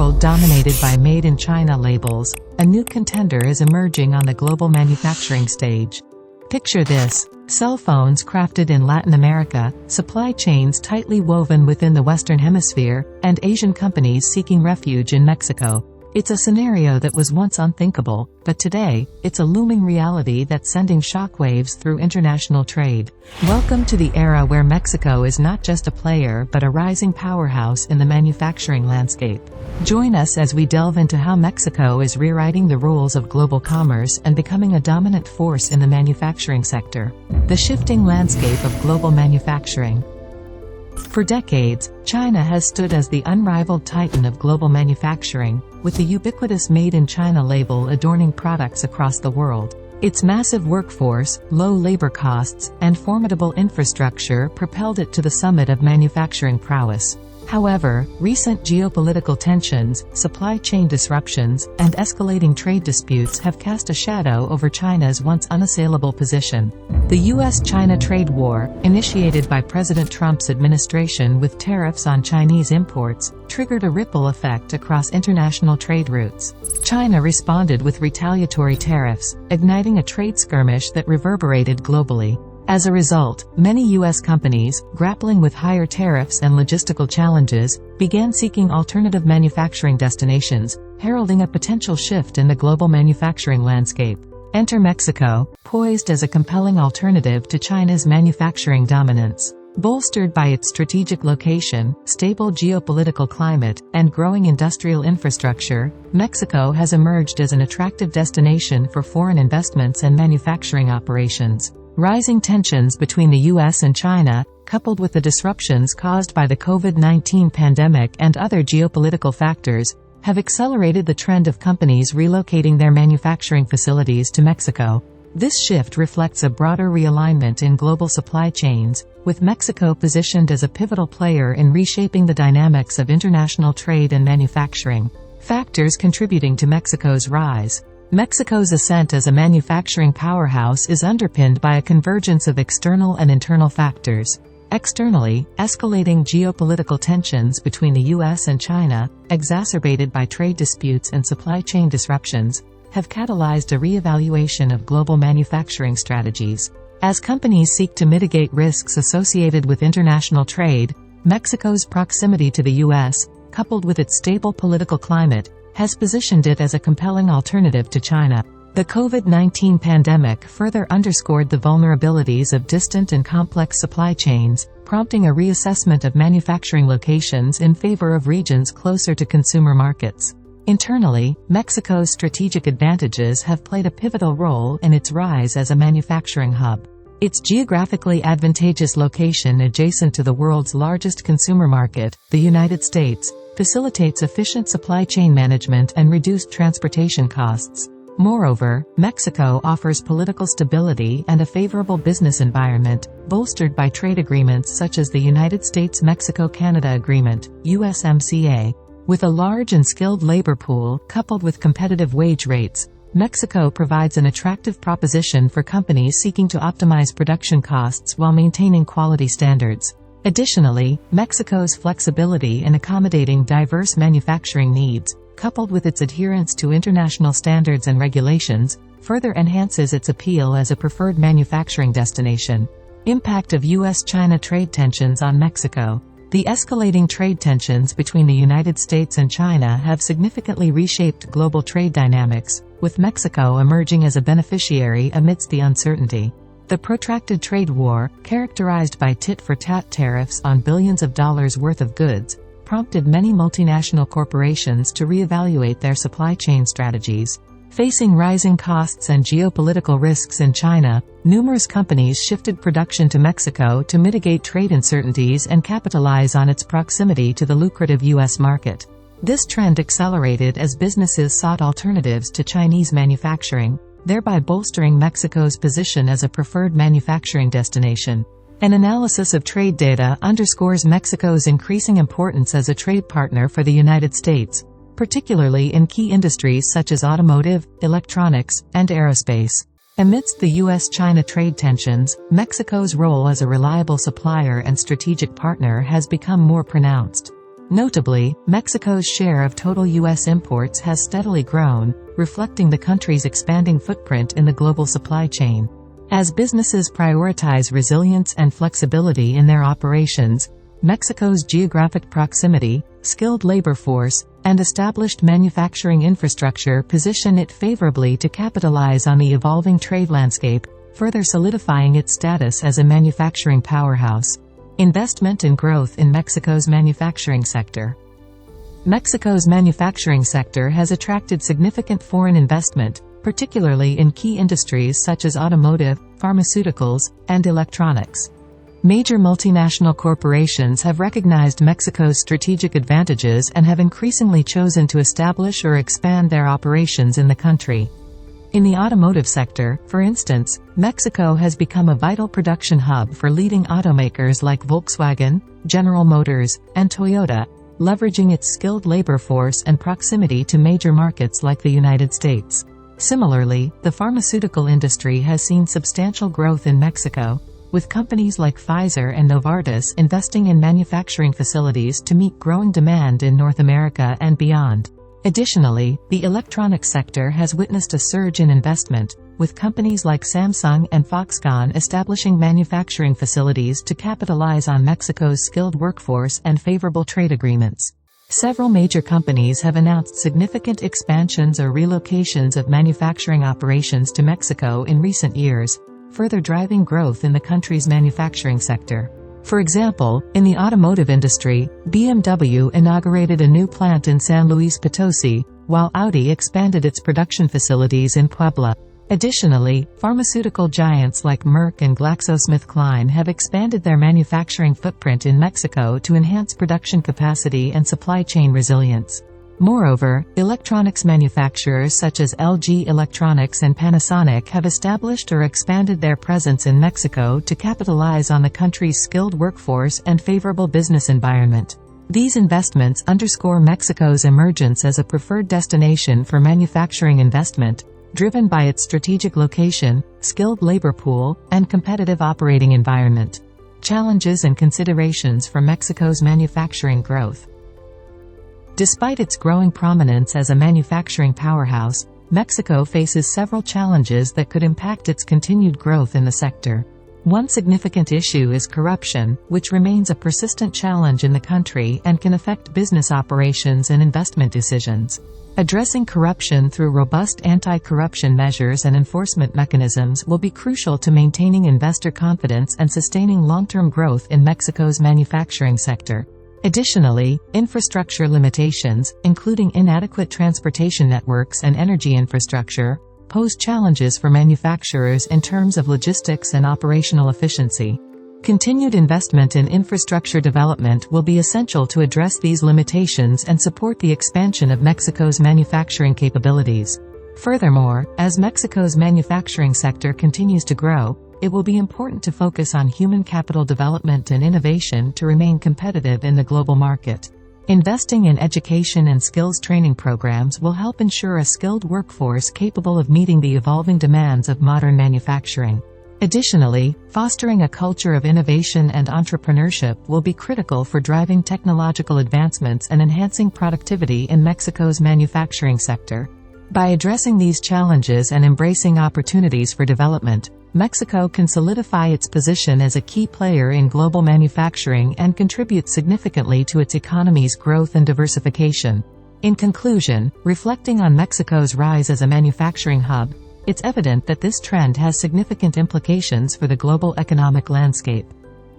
world dominated by Made in China labels, a new contender is emerging on the global manufacturing stage. Picture this: cell phones crafted in Latin America, supply chains tightly woven within the Western Hemisphere, and Asian companies seeking refuge in Mexico. It's a scenario that was once unthinkable, but today, it's a looming reality that's sending shockwaves through international trade. Welcome to the era where Mexico is not just a player but a rising powerhouse in the manufacturing landscape. Join us as we delve into how Mexico is rewriting the rules of global commerce and becoming a dominant force in the manufacturing sector. The shifting landscape of global manufacturing. For decades, China has stood as the unrivaled titan of global manufacturing, with the ubiquitous Made in China label adorning products across the world. Its massive workforce, low labor costs, and formidable infrastructure propelled it to the summit of manufacturing prowess. However, recent geopolitical tensions, supply chain disruptions, and escalating trade disputes have cast a shadow over China's once unassailable position. The US-China trade war, initiated by President Trump's administration with tariffs on Chinese imports, triggered a ripple effect across international trade routes. China responded with retaliatory tariffs, igniting a trade skirmish that reverberated globally. As a result, many U.S. companies, grappling with higher tariffs and logistical challenges, began seeking alternative manufacturing destinations, heralding a potential shift in the global manufacturing landscape. Enter Mexico, poised as a compelling alternative to China's manufacturing dominance. Bolstered by its strategic location, stable geopolitical climate, and growing industrial infrastructure, Mexico has emerged as an attractive destination for foreign investments and manufacturing operations. Rising tensions between the U.S. and China, coupled with the disruptions caused by the COVID-19 pandemic and other geopolitical factors, have accelerated the trend of companies relocating their manufacturing facilities to Mexico. This shift reflects a broader realignment in global supply chains, with Mexico positioned as a pivotal player in reshaping the dynamics of international trade and manufacturing. Factors contributing to Mexico's rise. Mexico's ascent as a manufacturing powerhouse is underpinned by a convergence of external and internal factors. Externally, escalating geopolitical tensions between the U.S. and China, exacerbated by trade disputes and supply chain disruptions, have catalyzed a re-evaluation of global manufacturing strategies. As companies seek to mitigate risks associated with international trade, Mexico's proximity to the U.S., coupled with its stable political climate, has positioned it as a compelling alternative to China. The COVID-19 pandemic further underscored the vulnerabilities of distant and complex supply chains, prompting a reassessment of manufacturing locations in favor of regions closer to consumer markets. Internally, Mexico's strategic advantages have played a pivotal role in its rise as a manufacturing hub. Its geographically advantageous location adjacent to the world's largest consumer market, the United States, facilitates efficient supply chain management and reduced transportation costs. Moreover, Mexico offers political stability and a favorable business environment, bolstered by trade agreements such as the United States-Mexico-Canada Agreement, USMCA. With a large and skilled labor pool, coupled with competitive wage rates, Mexico provides an attractive proposition for companies seeking to optimize production costs while maintaining quality standards. Additionally, Mexico's flexibility in accommodating diverse manufacturing needs, coupled with its adherence to international standards and regulations, further enhances its appeal as a preferred manufacturing destination. Impact of U.S.-China trade tensions on Mexico. The escalating trade tensions between the United States and China have significantly reshaped global trade dynamics, with Mexico emerging as a beneficiary amidst the uncertainty. The protracted trade war, characterized by tit-for-tat tariffs on billions of dollars worth of goods, prompted many multinational corporations to reevaluate their supply chain strategies. Facing rising costs and geopolitical risks in China, numerous companies shifted production to Mexico to mitigate trade uncertainties and capitalize on its proximity to the lucrative U.S. market. This trend accelerated as businesses sought alternatives to Chinese manufacturing, thereby bolstering Mexico's position as a preferred manufacturing destination. An analysis of trade data underscores Mexico's increasing importance as a trade partner for the United States, particularly in key industries such as automotive, electronics, and aerospace. Amidst the U.S.-China trade tensions, Mexico's role as a reliable supplier and strategic partner has become more pronounced. Notably, Mexico's share of total U.S. imports has steadily grown, reflecting the country's expanding footprint in the global supply chain. As businesses prioritize resilience and flexibility in their operations, Mexico's geographic proximity, skilled labor force, and established manufacturing infrastructure position it favorably to capitalize on the evolving trade landscape, further solidifying its status as a manufacturing powerhouse. Investment and growth in Mexico's manufacturing sector. Mexico's manufacturing sector has attracted significant foreign investment, particularly in key industries such as automotive, pharmaceuticals, and electronics. Major multinational corporations have recognized Mexico's strategic advantages and have increasingly chosen to establish or expand their operations in the country. In the automotive sector, for instance, Mexico has become a vital production hub for leading automakers like Volkswagen, General Motors, and Toyota, leveraging its skilled labor force and proximity to major markets like the United States. Similarly, the pharmaceutical industry has seen substantial growth in Mexico, with companies like Pfizer and Novartis investing in manufacturing facilities to meet growing demand in North America and beyond. Additionally, the electronics sector has witnessed a surge in investment, with companies like Samsung and Foxconn establishing manufacturing facilities to capitalize on Mexico's skilled workforce and favorable trade agreements. Several major companies have announced significant expansions or relocations of manufacturing operations to Mexico in recent years, further driving growth in the country's manufacturing sector. For example, in the automotive industry, BMW inaugurated a new plant in San Luis Potosi, while Audi expanded its production facilities in Puebla. Additionally, pharmaceutical giants like Merck and GlaxoSmithKline have expanded their manufacturing footprint in Mexico to enhance production capacity and supply chain resilience. Moreover, electronics manufacturers such as LG Electronics and Panasonic have established or expanded their presence in Mexico to capitalize on the country's skilled workforce and favorable business environment. These investments underscore Mexico's emergence as a preferred destination for manufacturing investment, driven by its strategic location, skilled labor pool, and competitive operating environment. Challenges and considerations for Mexico's manufacturing growth. Despite its growing prominence as a manufacturing powerhouse, Mexico faces several challenges that could impact its continued growth in the sector. One significant issue is corruption, which remains a persistent challenge in the country and can affect business operations and investment decisions. Addressing corruption through robust anti-corruption measures and enforcement mechanisms will be crucial to maintaining investor confidence and sustaining long-term growth in Mexico's manufacturing sector. Additionally, infrastructure limitations, including inadequate transportation networks and energy infrastructure, pose challenges for manufacturers in terms of logistics and operational efficiency. Continued investment in infrastructure development will be essential to address these limitations and support the expansion of Mexico's manufacturing capabilities. Furthermore, as Mexico's manufacturing sector continues to grow, it will be important to focus on human capital development and innovation to remain competitive in the global market. Investing in education and skills training programs will help ensure a skilled workforce capable of meeting the evolving demands of modern manufacturing. Additionally, fostering a culture of innovation and entrepreneurship will be critical for driving technological advancements and enhancing productivity in Mexico's manufacturing sector. By addressing these challenges and embracing opportunities for development, Mexico can solidify its position as a key player in global manufacturing and contribute significantly to its economy's growth and diversification. In conclusion, reflecting on Mexico's rise as a manufacturing hub, it's evident that this trend has significant implications for the global economic landscape.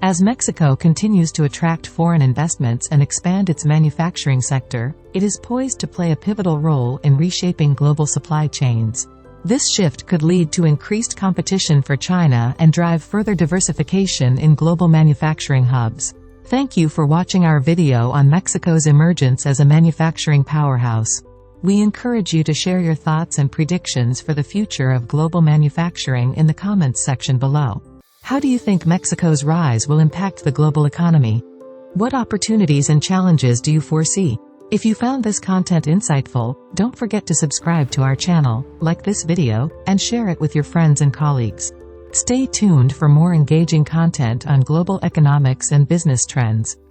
As Mexico continues to attract foreign investments and expand its manufacturing sector, it is poised to play a pivotal role in reshaping global supply chains. This shift could lead to increased competition for China and drive further diversification in global manufacturing hubs. Thank you for watching our video on Mexico's emergence as a manufacturing powerhouse. We encourage you to share your thoughts and predictions for the future of global manufacturing in the comments section below. How do you think Mexico's rise will impact the global economy? What opportunities and challenges do you foresee? If you found this content insightful, don't forget to subscribe to our channel, like this video, and share it with your friends and colleagues. Stay tuned for more engaging content on global economics and business trends.